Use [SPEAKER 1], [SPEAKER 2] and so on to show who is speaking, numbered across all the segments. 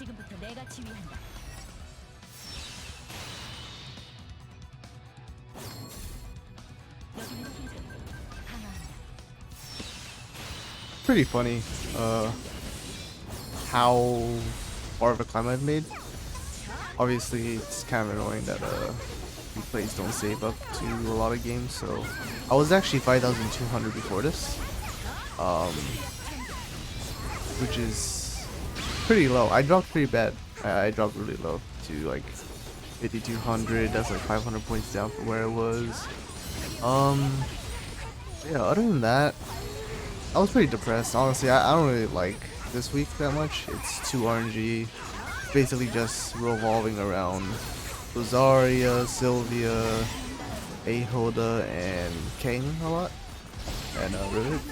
[SPEAKER 1] 지금부터 내가 지휘한다. 여기는 힘들. 강화한다.
[SPEAKER 2] Pretty funny, how far of a climb I've made. Obviously, it's kind of annoying that replays don't save up to a lot of games. So I was actually 5,200 before this, which is pretty low. I dropped pretty bad. I dropped really low to like 5,200. That's like 500 points down from where it was. Yeah. Other than that, I was pretty depressed. Honestly, I don't really like this week that much. It's too RNG. Basically just revolving around Rosaria, Sylvia, Ahoda, and Kane a lot. And Rivet.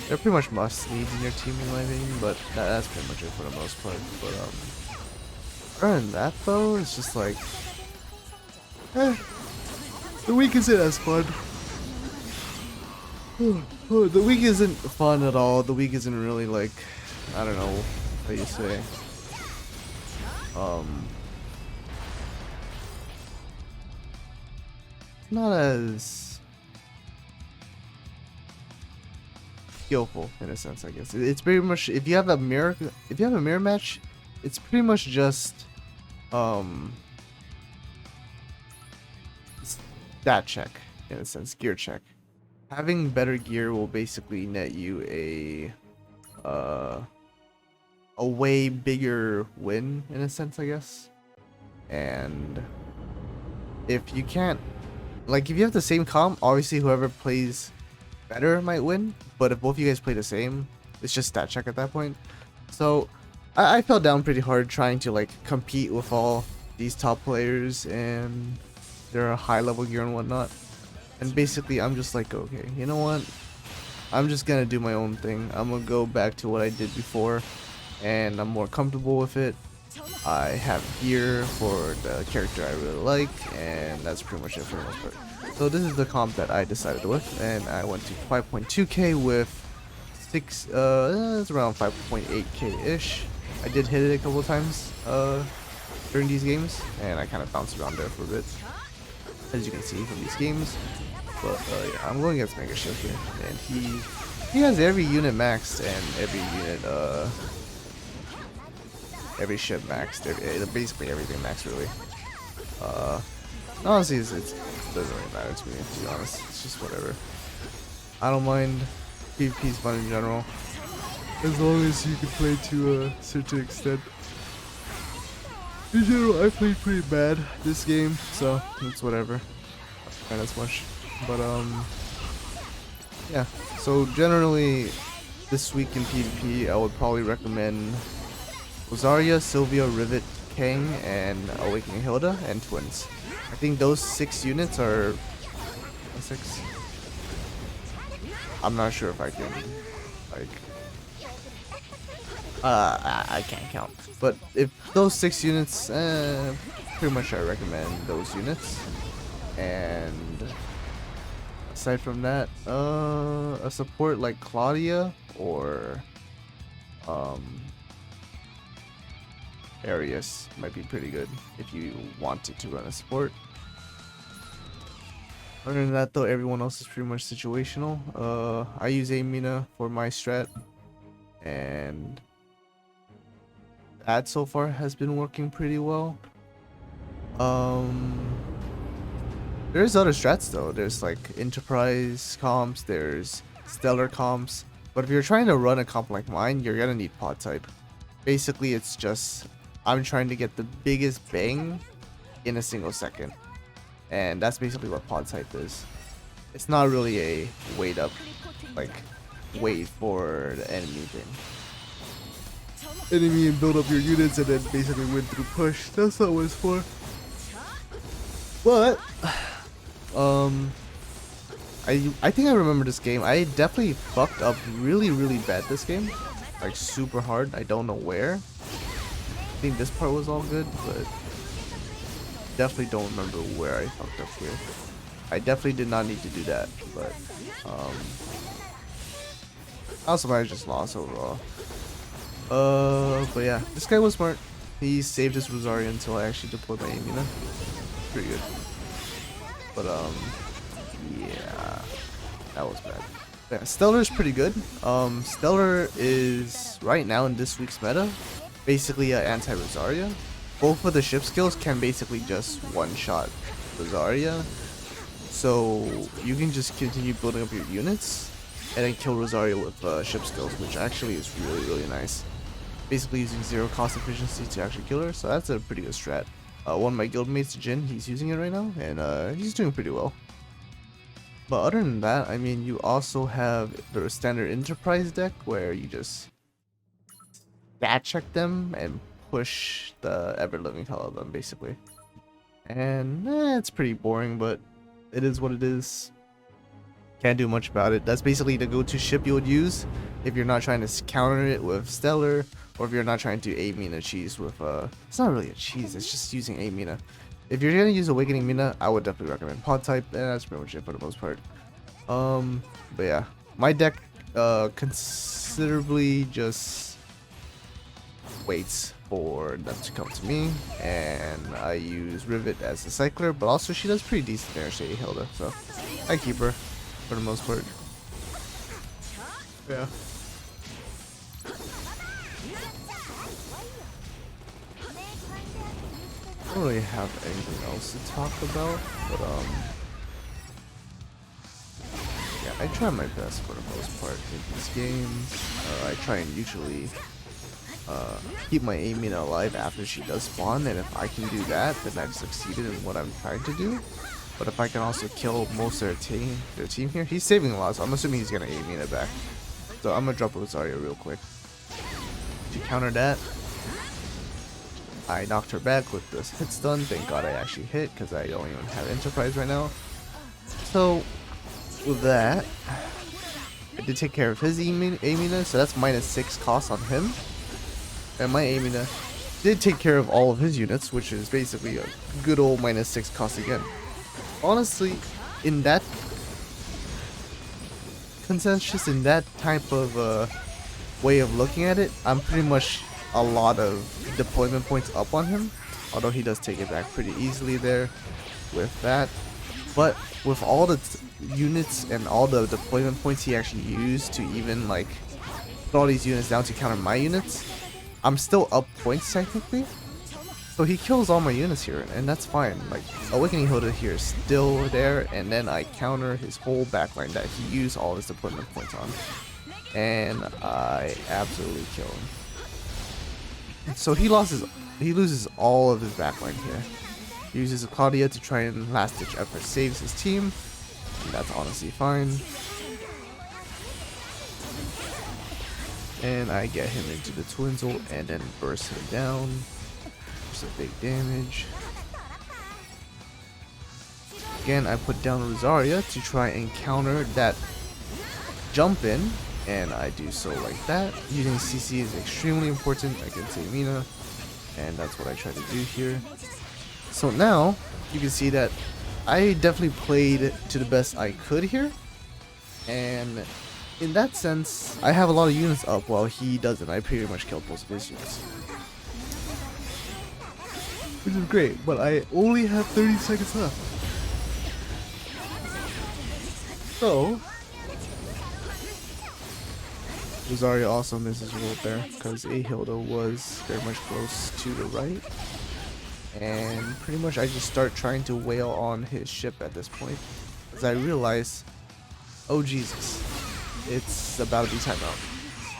[SPEAKER 2] They're pretty much must-needs in your team in my opinion, but that's pretty much it for the most part. But other than that though, it's just like, the week isn't as fun. The week isn't fun at all. The week isn't really like, I don't know what you say. Not as skillful in a sense, I guess. It's pretty much, if you have a mirror match, it's pretty much just stat check in a sense, gear check. Having better gear will basically net you a way bigger win in a sense, I guess. And if you can't, like, if you have the same comp, obviously whoever plays better might win. But if both of you guys play the same, it's just stat check at that point. So I fell down pretty hard trying to like compete with all these top players and their high level gear and whatnot. And basically I'm just like, okay, you know what? I'm just gonna do my own thing. I'm gonna go back to what I did before, and I'm more comfortable with it. I have gear for the character I really like, and that's pretty much it for the most part. So this is the comp that I decided with, and I went to 5.2k with it's around 5.8k ish. I did hit it a couple of times during these games, and I kind of bounced around there for a bit, as you can see from these games. But yeah, I'm going against Mega Shift here, and he has every unit maxed and every unit every ship maxed, basically everything maxed really. Honestly, it doesn't really matter to me, to be honest. It's just whatever. I don't mind. PvP's fun in general, as long as you can play to a certain extent. In general, I played pretty bad this game, so it's whatever. Not as much, but yeah. So generally, this week in PvP, I would probably recommend Rosaria, Sylvia, Rivet, Kang, and Awakening Hilda, and Twins. I think those 6 units are 6. I'm not sure if I can, like, I can't count. But if those 6 units, pretty much I recommend those units. And aside from that, a support like Claudia or Arius might be pretty good if you wanted to run a support. Other than that though, everyone else is pretty much situational. I use Amina for my strat, and that so far has been working pretty well. There's other strats though. There's like enterprise comps, there's stellar comps. But if you're trying to run a comp like mine, you're gonna need pod type. Basically, it's just I'm trying to get the biggest bang in a single second. And that's basically what pod type is. It's not really a wait up, like wait for the enemy thing. Enemy and build up your units and then basically win through push. That's not what it's for. But I think I remember this game. I definitely fucked up really bad this game, like super hard. I don't know where. I think this part was all good, but definitely don't remember where I fucked up here. I definitely did not need to do that, but also I just lost overall. But yeah, this guy was smart. He saved his Rosaria until I actually deployed my aim, you know? Pretty good. But yeah, that was bad. Yeah, Stellar is pretty good. Stellar is right now in this week's meta basically an anti-Rosaria. Both of the ship skills can basically just one-shot Rosaria, so you can just continue building up your units and then kill Rosaria with ship skills, which actually is really nice. Basically using 0 cost efficiency to actually kill her, so that's a pretty good strat. One of my guildmates, Jin, he's using it right now, and he's doing pretty well. But other than that, I mean, you also have the standard enterprise deck where you just stat check them and push the ever living hell of them, basically. And it's pretty boring, but it is what it is. Can't do much about it. That's basically the go-to ship you would use if you're not trying to counter it with Stellar, or if you're not trying to A-Mina cheese with it's not really a cheese, it's just using A-Mina. If you're gonna use Awakening Mina, I would definitely recommend Pod type, and that's pretty much it for the most part. But yeah, my deck considerably just waits for them to come to me, and I use Rivet as a cycler, but also she does pretty decent damage to Hilda, so I keep her for the most part. Yeah. I don't really have anything else to talk about, but yeah, I try my best for the most part in these games. I try and usually keep my Amina alive after she does spawn, and if I can do that, then I've succeeded in what I'm trying to do. But if I can also kill most of their team here, he's saving a lot, so I'm assuming he's gonna Amina back. So I'm gonna drop Rosario real quick. To counter that, I knocked her back with this hit stun. Thank god I actually hit, because I don't even have Enterprise right now. So with that, I did take care of his Amina, so that's -6 cost on him. And my Amina did take care of all of his units, which is basically a good old -6 cost again. Honestly, in that consensus, in that type of way of looking at it, I'm pretty much a lot of deployment points up on him, although he does take it back pretty easily there with that. But with all the units and all the deployment points he actually used to even like put all these units down to counter my units, I'm still up points technically. So he kills all my units here, and that's fine. Like, Awakening Hilda here is still there, and then I counter his whole backline that he used all his deployment points on. And I absolutely kill him. So he loses all of his backline here. He uses Claudia to try and last-ditch effort saves his team. And that's honestly fine. And I get him into the Twins ult and then burst him down. A big damage. Again, I put down Rosaria to try and counter that jump in, and I do so like that. Using CC is extremely important against Amina, and that's what I try to do here. So now you can see that I definitely played to the best I could here, and in that sense, I have a lot of units up while he doesn't. I pretty much killed most of his units, which is great, but I only have 30 seconds left. So, Rosario also misses a ult there, because Ahilda was very much close to the right. And pretty much I just start trying to wail on his ship at this point, as I realize, oh Jesus, it's about to be timeout.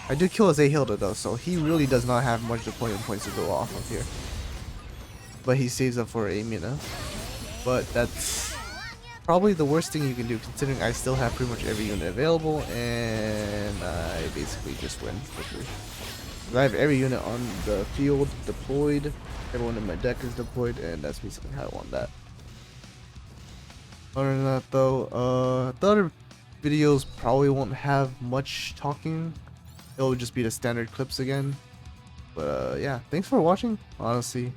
[SPEAKER 2] I do kill his Ahilda though, so he really does not have much deployment points to go off of here. But he saves up for Amina. But that's probably the worst thing you can do, considering I still have pretty much every unit available, and I basically just win quickly. I have every unit on the field deployed, everyone in my deck is deployed, and that's basically how I won that. Other than that though, the other videos probably won't have much talking. It'll just be the standard clips again. But yeah, thanks for watching. Honestly,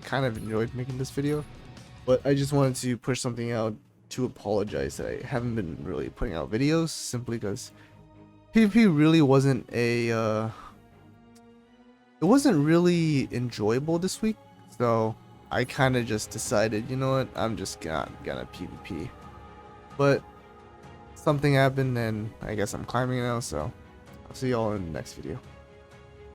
[SPEAKER 2] kind of enjoyed making this video, but I just wanted to push something out to apologize that I haven't been really putting out videos, simply because PvP really wasn't a it wasn't really enjoyable this week, so I kind of just decided, you know what, I'm just not gonna PvP. But something happened and I guess I'm climbing now, so I'll see y'all in the next video.